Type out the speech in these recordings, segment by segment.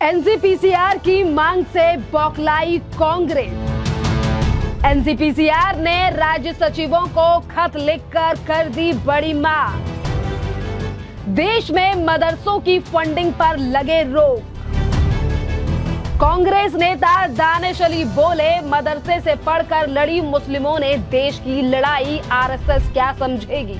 NCPCR की मांग से बौखलाई कांग्रेस। एनसीपीसीआर ने राज्य सचिवों को खत लिखकर कर दी बड़ी मांग। देश में मदरसों की फंडिंग पर लगे रोक। कांग्रेस नेता दानिश अली बोले, मदरसे से पढ़कर लड़ी मुस्लिमों ने देश की लड़ाई, आरएसएस क्या समझेगी।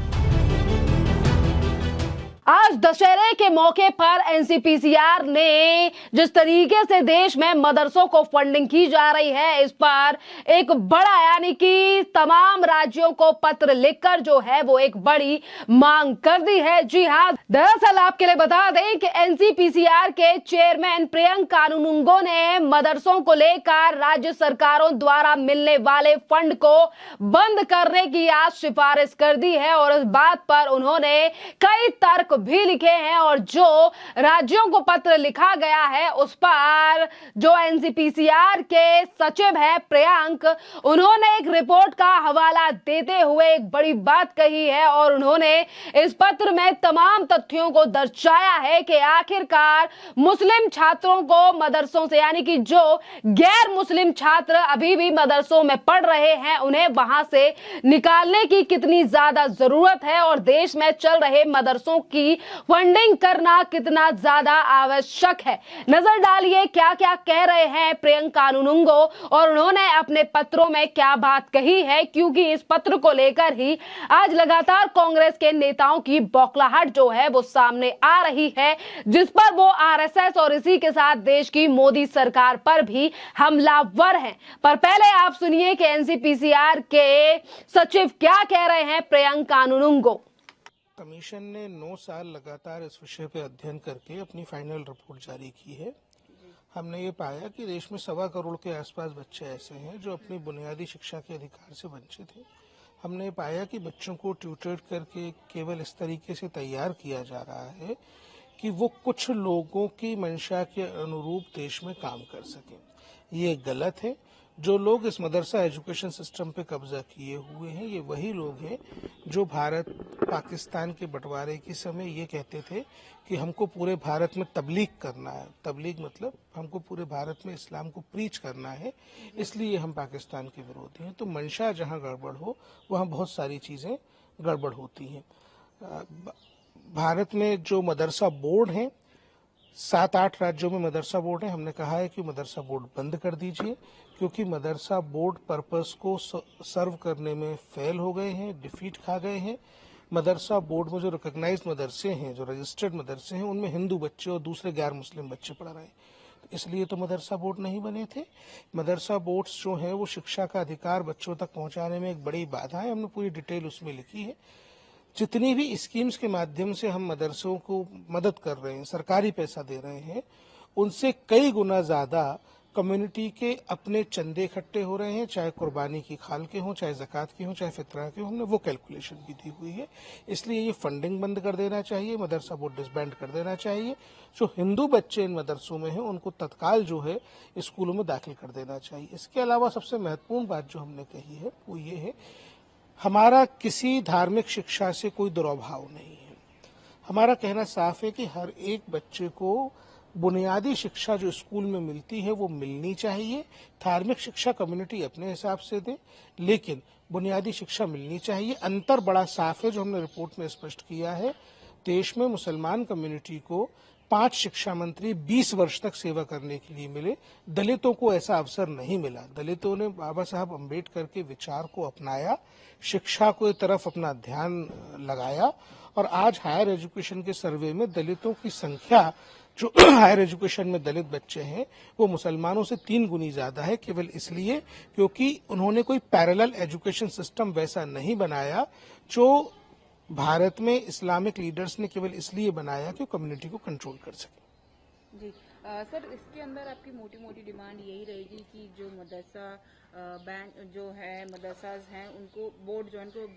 आज दशहरे के मौके पर एनसीपीसीआर ने जिस तरीके से देश में मदरसों को फंडिंग की जा रही है, इस पर एक बड़ा यानी कि तमाम राज्यों को पत्र लिखकर जो है वो एक बड़ी मांग कर दी है। जी हां, दरअसल आपके लिए बता दें कि एनसीपीसीआर के चेयरमैन प्रियंक कानूनगो ने मदरसों को लेकर राज्य सरकारों द्वारा मिलने वाले फंड को बंद करने की आज सिफारिश कर दी है और इस बात पर उन्होंने कई तर्क भी लिखे हैं और जो राज्यों को पत्र लिखा गया है उस पर जो एनसीपीसीआर के सचिव है प्रियंक, उन्होंने एक रिपोर्ट का हवाला देते हुए एक बड़ी बात कही है और उन्होंने इस पत्र में तमाम तथ्यों को दर्शाया है कि आखिरकार मुस्लिम छात्रों को मदरसों से यानी कि जो गैर मुस्लिम छात्र अभी भी मदरसों में पढ़ रहे हैं उन्हें वहां से निकालने की कितनी ज्यादा जरूरत है और देश में चल रहे मदरसों की फंडिंग करना कितना ज्यादा आवश्यक है। नजर डालिए क्या क्या कह रहे हैं प्रियंक कानूनगो और उन्होंने अपने पत्रों में क्या बात कही है, क्योंकि इस पत्र को लेकर ही आज लगातार कांग्रेस के नेताओं की बौखलाहट जो है वो सामने आ रही है, जिस पर वो आरएसएस और इसी के साथ देश की मोदी सरकार पर भी हमलावर हैं। पर पहले आप सुनिए कि एनसीपीसीआर के सचिव क्या कह रहे हैं प्रियंक कानूनगो। कमीशन ने 9 साल लगातार इस विषय पे अध्ययन करके अपनी फाइनल रिपोर्ट जारी की है। हमने ये पाया कि देश में 1.25 करोड़ के आसपास बच्चे ऐसे हैं जो अपनी बुनियादी शिक्षा के अधिकार से वंचित हैं। हमने ये पाया कि बच्चों को ट्यूटर करके केवल इस तरीके से तैयार किया जा रहा है कि वो कुछ लोगों की मंशा के अनुरूप देश में काम कर सकें। ये गलत है। जो लोग इस मदरसा एजुकेशन सिस्टम पे कब्जा किए हुए हैं ये वही लोग हैं जो भारत पाकिस्तान के बंटवारे के समय ये कहते थे कि हमको पूरे भारत में तबलीग करना है। तबलीग मतलब हमको पूरे भारत में इस्लाम को प्रीच करना है, इसलिए हम पाकिस्तान के विरोधी हैं। तो मंशा जहां गड़बड़ हो वहां बहुत सारी चीजें गड़बड़ होती हैं। भारत में जो मदरसा बोर्ड हैं, 7-8 राज्यों में मदरसा बोर्ड है। हमने कहा है कि मदरसा बोर्ड बंद कर दीजिए, क्योंकि मदरसा बोर्ड पर्पस को सर्व करने में फेल हो गए हैं, डिफीट खा गए हैं। मदरसा बोर्ड में जो रिकॉग्नाइज्ड मदरसे हैं, जो रजिस्टर्ड मदरसे हैं, उनमें हिंदू बच्चे और दूसरे गैर मुस्लिम बच्चे पढ़ रहे हैं। इसलिए तो मदरसा बोर्ड नहीं बने थे। मदरसा बोर्ड्स जो हैं वो शिक्षा का अधिकार बच्चों तक पहुंचाने में एक बड़ी बाधा है। हमने पूरी डिटेल उसमें लिखी है। जितनी भी स्कीम्स के माध्यम से हम मदरसों को मदद कर रहे हैं, सरकारी पैसा दे रहे हैं, उनसे कई गुना ज्यादा कम्युनिटी के अपने चंदे इकट्ठे हो रहे हैं, चाहे कुर्बानी की खाल के हों, चाहे ज़कात के हों, चाहे फितरा के हों। हमने वो कैलकुलेशन भी दी हुई है। इसलिए ये फंडिंग बंद कर देना चाहिए, मदरसा बोर्ड डिसबैंड कर देना चाहिए। जो हिंदू बच्चे इन मदरसों में हैं उनको तत्काल जो है स्कूलों में दाखिल कर देना चाहिए। इसके अलावा सबसे महत्वपूर्ण बात जो हमने कही है वो ये है, हमारा किसी धार्मिक शिक्षा से कोई दुराभाव नहीं है। हमारा कहना साफ है कि हर एक बच्चे को बुनियादी शिक्षा जो स्कूल में मिलती है वो मिलनी चाहिए। धार्मिक शिक्षा कम्युनिटी अपने हिसाब से दे, लेकिन बुनियादी शिक्षा मिलनी चाहिए। अंतर बड़ा साफ है जो हमने रिपोर्ट में स्पष्ट किया है। देश में मुसलमान कम्युनिटी को 5 शिक्षा मंत्री 20 वर्ष तक सेवा करने के लिए मिले। दलितों को ऐसा अवसर नहीं मिला। दलितों ने बाबा साहब अम्बेडकर के विचार को अपनाया, शिक्षा को तरफ अपना ध्यान लगाया और आज हायर एजुकेशन के सर्वे में दलितों की संख्या, जो हायर एजुकेशन में दलित बच्चे हैं, वो मुसलमानों से 3 गुनी ज्यादा है, केवल इसलिए क्योंकि उन्होंने कोई पैरेलल एजुकेशन सिस्टम वैसा नहीं बनाया जो भारत में इस्लामिक लीडर्स ने केवल इसलिए बनाया कि कम्युनिटी को कंट्रोल कर सके। जी सर, इसके अंदर आपकी मोटी मोटी डिमांड यही रहेगी कि जो मदरसा बैन जो है मदरसाज हैं उनको बोर्ड जो है उनको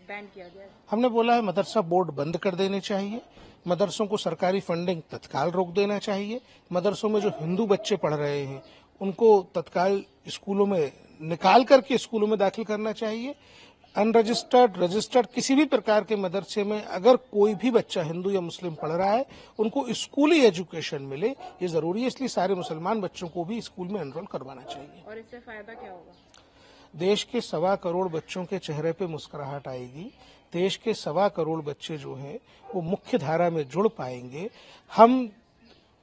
बैन किया जाए। हमने बोला है मदरसा बोर्ड बंद कर देने चाहिए। मदरसों को सरकारी फंडिंग तत्काल रोक देना चाहिए। मदरसों में जो हिंदू बच्चे पढ़ रहे हैं उनको तत्काल स्कूलों में निकाल करके स्कूलों में दाखिल करना चाहिए। अनरजिस्टर्ड, रजिस्टर्ड किसी भी प्रकार के मदरसे में अगर कोई भी बच्चा हिंदू या मुस्लिम पढ़ रहा है, उनको स्कूली एजुकेशन मिले, ये जरूरी है। इसलिए सारे मुसलमान बच्चों को भी स्कूल में एनरोल करवाना चाहिए। और इससे फायदा क्या होगा? देश के 1.25 करोड़ बच्चों के चेहरे पे मुस्कुराहट आएगी। देश के 1.25 करोड़ बच्चे जो हैं वो मुख्य धारा में जुड़ पाएंगे। हम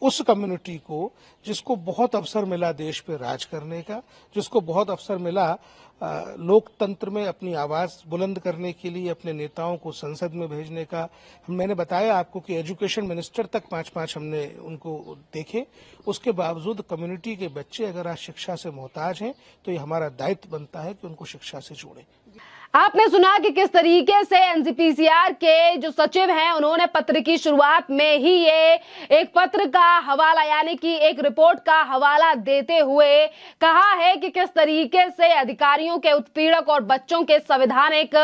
उस कम्युनिटी को, जिसको बहुत अवसर मिला देश पे राज करने का, जिसको बहुत अवसर मिला लोकतंत्र में अपनी आवाज बुलंद करने के लिए, अपने नेताओं को संसद में भेजने का, मैंने बताया आपको कि एजुकेशन मिनिस्टर तक 5-5 हमने उनको देखे। उसके बावजूद कम्युनिटी के बच्चे अगर आज शिक्षा से मोहताज हैं तो ये हमारा दायित्व बनता है कि उनको शिक्षा से जोड़ें। आपने सुना कि किस तरीके से एनसीपीसीआर के जो सचिव हैं उन्होंने पत्र की शुरुआत में ही ये एक पत्र का हवाला यानी कि एक रिपोर्ट का हवाला देते हुए कहा है कि किस तरीके से अधिकारियों के उत्पीड़क और बच्चों के संवैधानिक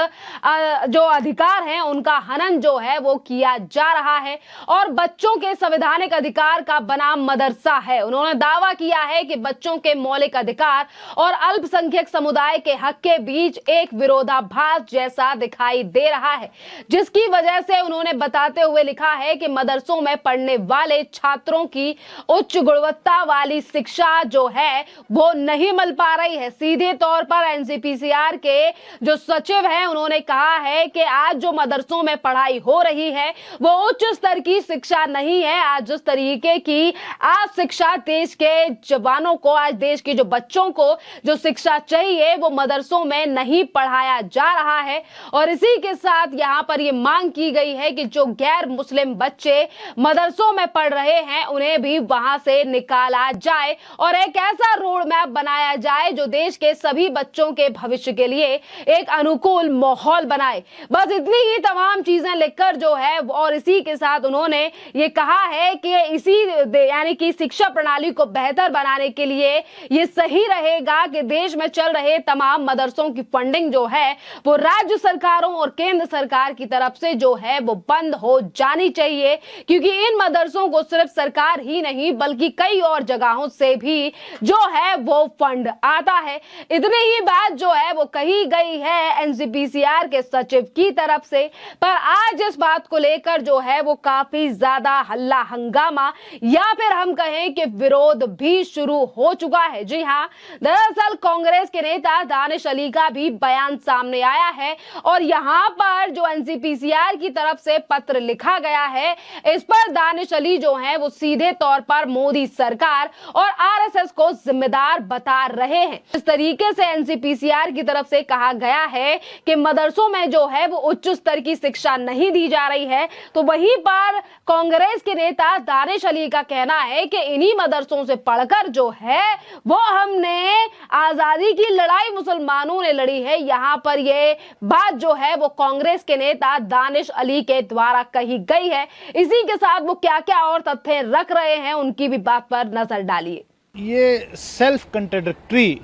जो अधिकार हैं उनका हनन जो है वो किया जा रहा है और बच्चों के संवैधानिक अधिकार का बनाम मदरसा है। उन्होंने दावा किया है कि बच्चों के मौलिक अधिकार और अल्पसंख्यक समुदाय के हक के बीच एक विरोधाभास जैसा दिखाई दे रहा है, जिसकी वजह से उन्होंने बताते हुए लिखा है कि मदरसों में पढ़ने वाले छात्रों की उच्च गुणवत्ता वाली शिक्षा जो है वो नहीं मिल पा रही है। सीधे तौर पर एनसीपीसीआर के जो सचिव हैं उन्होंने कहा है कि आज जो मदरसों में पढ़ाई हो रही है वो उच्च स्तर की शिक्षा नहीं है। आज जिस तरीके की आज शिक्षा देश के जवानों को, आज देश के जो बच्चों को जो शिक्षा चाहिए वो मदरसों में नहीं पढ़ाया जा रहा है और इसी के साथ यहां पर यह मांग की गई है कि जो गैर मुस्लिम बच्चे मदरसों में पढ़ रहे हैं उन्हें भी वहां से निकाला जाए और एक ऐसा रोड मैप बनाया जाए जो देश के सभी बच्चों के भविष्य के लिए एक अनुकूल माहौल बनाए। बस इतनी ही तमाम चीजें लिखकर जो है और इसी के साथ उन्होंने ये कहा है कि इसी यानी कि शिक्षा प्रणाली को बेहतर बनाने के लिए ये सही रहेगा कि देश में चल रहे तमाम मदरसों की फंडिंग जो है वो राज्य सरकारों और केंद्र सरकार की तरफ से जो है वो बंद हो जानी चाहिए, क्योंकि इन मदरसों को सिर्फ सरकार ही नहीं बल्कि कई और जगहों से भी जो है वो फंड आता है। इतनी ही बात जो है वो कही गई है एनसीपीसीआर के सचिव की तरफ से, पर आज इस बात को लेकर जो है वो काफी ज्यादा हल्ला हंगामा या फिर हम कहें कि विरोध भी शुरू हो चुका है। जी हां, दरअसल कांग्रेस के नेता दानिश अली का भी बयान सामने आया है और यहां पर जो एनसीपीसीआर की तरफ से पत्र लिखा गया है इस पर दानिश अली जो हैं वो सीधे तौर पर मोदी सरकार और आरएसएस को जिम्मेदार बता रहे हैं। इस तरीके से एनसीपीसीआर की तरफ से कहा गया है कि मदरसों में जो है वो उच्च स्तर की शिक्षा नहीं दी जा रही है, तो वहीं पर कांग्रेस के नेता दानिश अली का कहना है कि इन्हीं मदरसों से पढ़कर जो है वो हमने आजादी की लड़ाई मुसलमानों ने लड़ी है। यहां पर ये बात जो है वो कांग्रेस के नेता दानिश अली के द्वारा कही गई है। इसी के साथ वो क्या क्या और तथ्य रख रहे हैं उनकी भी बात पर नजर डालिए। ये सेल्फ कंट्राडिक्टरी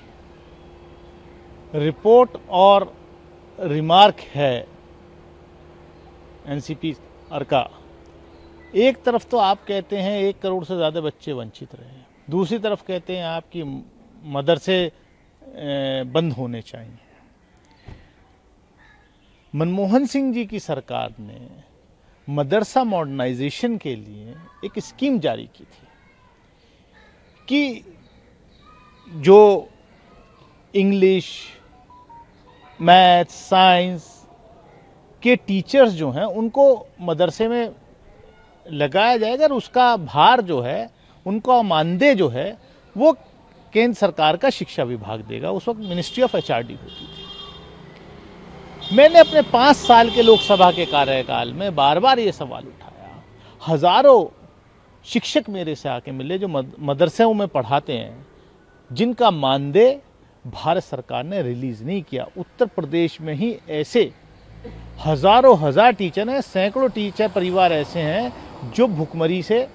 रिपोर्ट और रिमार्क है एनसीपीसीआर का। एक तरफ तो आप कहते हैं 1 करोड़ से ज्यादा बच्चे वंचित रहे, दूसरी तरफ कहते हैं आपकी मदरसे बंद होने चाहिए। मनमोहन सिंह जी की सरकार ने मदरसा मॉडर्नाइजेशन के लिए एक स्कीम जारी की थी कि जो इंग्लिश, मैथ, साइंस के टीचर्स जो हैं उनको मदरसे में लगाया जाएगा और उसका भार जो है, उनका मानदेय जो है वो केंद्र सरकार का शिक्षा विभाग देगा। उस वक्त मिनिस्ट्री ऑफ एचआरडी होती थी। मैंने अपने 5 साल के लोकसभा के कार्यकाल में बार बार ये सवाल उठाया। हजारों शिक्षक मेरे से आके मिले जो मदरसों में पढ़ाते हैं, जिनका मानदेय भारत सरकार ने रिलीज नहीं किया। उत्तर प्रदेश में ही ऐसे हजार टीचर हैं, सैकड़ों टीचर परिवार ऐसे हैं जो भुखमरी से,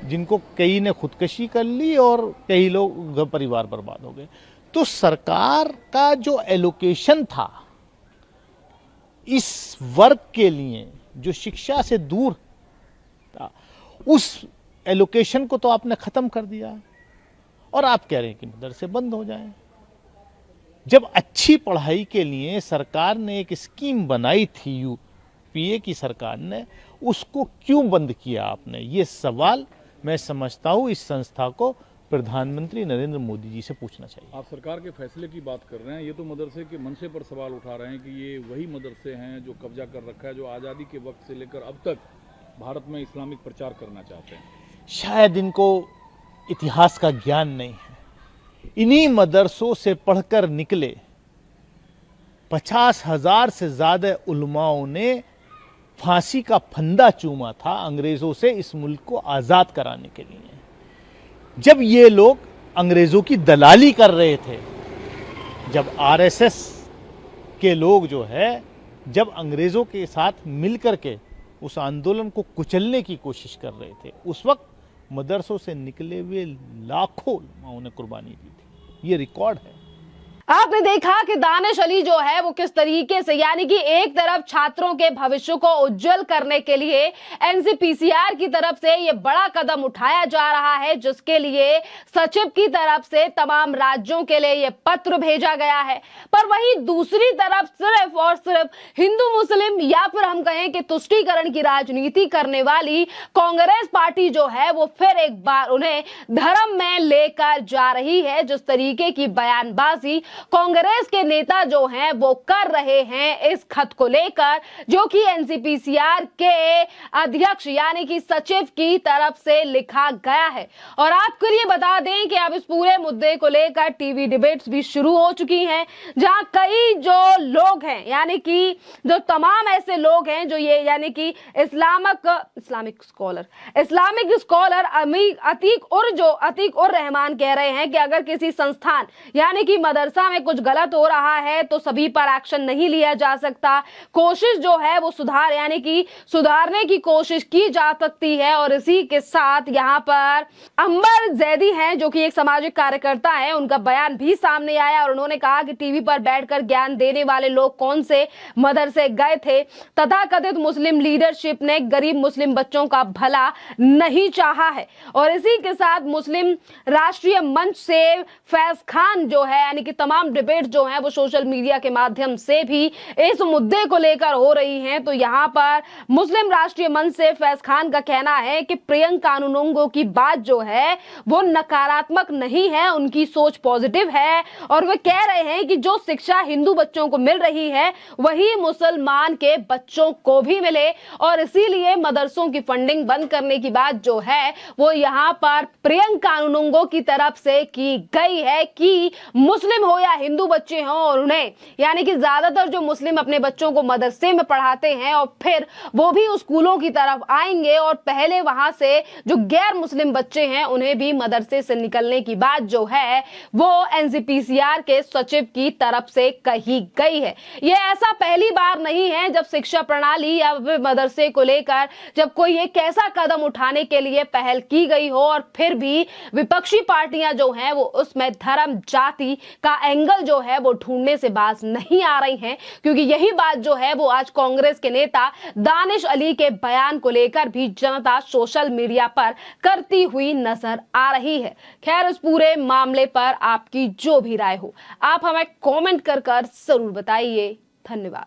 जिनको कई ने खुदकुशी कर ली और कई लोग परिवार बर्बाद हो गए। तो सरकार का जो एलोकेशन था इस वर्ग के लिए जो शिक्षा से दूर था, उस एलोकेशन को तो आपने खत्म कर दिया और आप कह रहे हैं कि मदरसे बंद हो जाएं। जब अच्छी पढ़ाई के लिए सरकार ने एक स्कीम बनाई थी, यूपीए की सरकार ने, उसको क्यों बंद किया आपने? ये सवाल मैं समझता हूँ इस संस्था को प्रधानमंत्री नरेंद्र मोदी जी से पूछना चाहिए। आप सरकार के फैसले की बात कर रहे हैं, ये तो मदरसे के मनशे पर सवाल उठा रहे हैं कि ये वही मदरसे हैं जो कब्जा कर रखा है, जो आज़ादी के वक्त से लेकर अब तक भारत में इस्लामिक प्रचार करना चाहते हैं। शायद इनको इतिहास का ज्ञान नहीं है। इन्हीं मदरसों से पढ़कर निकले 50,000 से ज्यादा उलमाओं ने फांसी का फंदा चूमा था अंग्रेजों से इस मुल्क को आजाद कराने के लिए। जब ये लोग अंग्रेजों की दलाली कर रहे थे, जब आरएसएस के लोग जो है जब अंग्रेजों के साथ मिलकर के उस आंदोलन को कुचलने की कोशिश कर रहे थे, उस वक्त मदरसों से निकले हुए लाखों उलमाओं ने कुर्बानी दी थी। ये रिकॉर्ड है। आपने देखा कि दानिश अली जो है वो किस तरीके से, यानी कि एक तरफ छात्रों के भविष्य को उज्जवल करने के लिए एनसीपीसीआर की तरफ से ये बड़ा कदम उठाया जा रहा है, जिसके लिए सचिव की तरफ से तमाम राज्यों के लिए ये पत्र भेजा गया है। पर वहीं दूसरी तरफ सिर्फ और सिर्फ हिंदू मुस्लिम या फिर हम कहें कि तुष्टीकरण की राजनीति करने वाली कांग्रेस पार्टी जो है वो फिर एक बार उन्हें धर्म में लेकर जा रही है। जिस तरीके की बयानबाजी कांग्रेस के नेता जो हैं वो कर रहे हैं इस खत को लेकर, जो कि एनसीपीसीआर के अध्यक्ष यानी कि सचिव की तरफ से लिखा गया है। और आपको ये बता दें कि अब इस पूरे मुद्दे को लेकर टीवी डिबेट्स भी शुरू हो चुकी हैं, जहां कई जो लोग हैं यानी कि जो तमाम ऐसे लोग हैं जो ये यानी कि इस्लामिक स्कॉलर अतीक उर रहमान कह रहे हैं कि अगर किसी संस्थान यानी कि मदरसा में कुछ गलत हो रहा है तो सभी पर एक्शन नहीं लिया जा सकता। कोशिश जो है वो सुधारने की कोशिश की जा सकती है। और इसी के साथ यहाँ पर अंबर जैदी हैं जो कि एक सामाजिक कार्यकर्ता है, उनका बयान भी सामने आया और उन्होंने कहा कि टीवी पर बैठकर ज्ञान देने वाले लोग कौन से मदरसे गए थे। तथाकथित मुस्लिम लीडरशिप ने गरीब मुस्लिम बच्चों का भला नहीं चाहा है। और इसी के साथ मुस्लिम राष्ट्रीय मंच से फैज खान जो है यानी कि तमाम डिबेट जो है वो सोशल मीडिया के माध्यम से भी इस मुद्दे को लेकर हो रही हैं। तो यहाँ पर मुस्लिम राष्ट्रीय मंच से फैज खान का कहना है कि प्रियंका कानूनों की बात जो है वो नकारात्मक नहीं है, उनकी सोच पॉजिटिव है। और वे कह रहे हैं कि जो शिक्षा हिंदू बच्चों को मिल रही है वही मुसलमान के बच्चों को भी मिले। और इसीलिए मदरसों की फंडिंग बंद करने की बात जो है वो यहाँ पर प्रियंका कानूनों की तरफ से की गई है कि मुस्लिम हो या हिंदू बच्चे हों, और उन्हें यानी कि ज्यादातर जो मुस्लिम अपने बच्चों को मदरसे में पढ़ाते हैं और फिर वो भी उस स्कूलों की तरफ आएंगे और पहले वहां से जो गैर मुस्लिम बच्चे हैं उन्हें भी मदरसे से निकलने की बात जो है वो एनसीपीसीआर के सचिव की तरफ से कही गई है। यह ऐसा पहली बार नहीं है जब शिक्षा प्रणाली या मदरसे को लेकर जब कोई एक ऐसा कदम उठाने के लिए पहल की गई हो और फिर भी विपक्षी पार्टियां जो हैं वो उसमें धर्म जाति का एंगल जो है वो ढूंढने से बाज नहीं आ रही हैं। क्योंकि यही बात जो है वो आज कांग्रेस के नेता दानिश अली के बयान को लेकर भी जनता सोशल मीडिया पर करती हुई नजर आ रही है। खैर, इस पूरे मामले पर आपकी जो भी राय हो आप हमें कमेंट कर जरूर बताइए। धन्यवाद।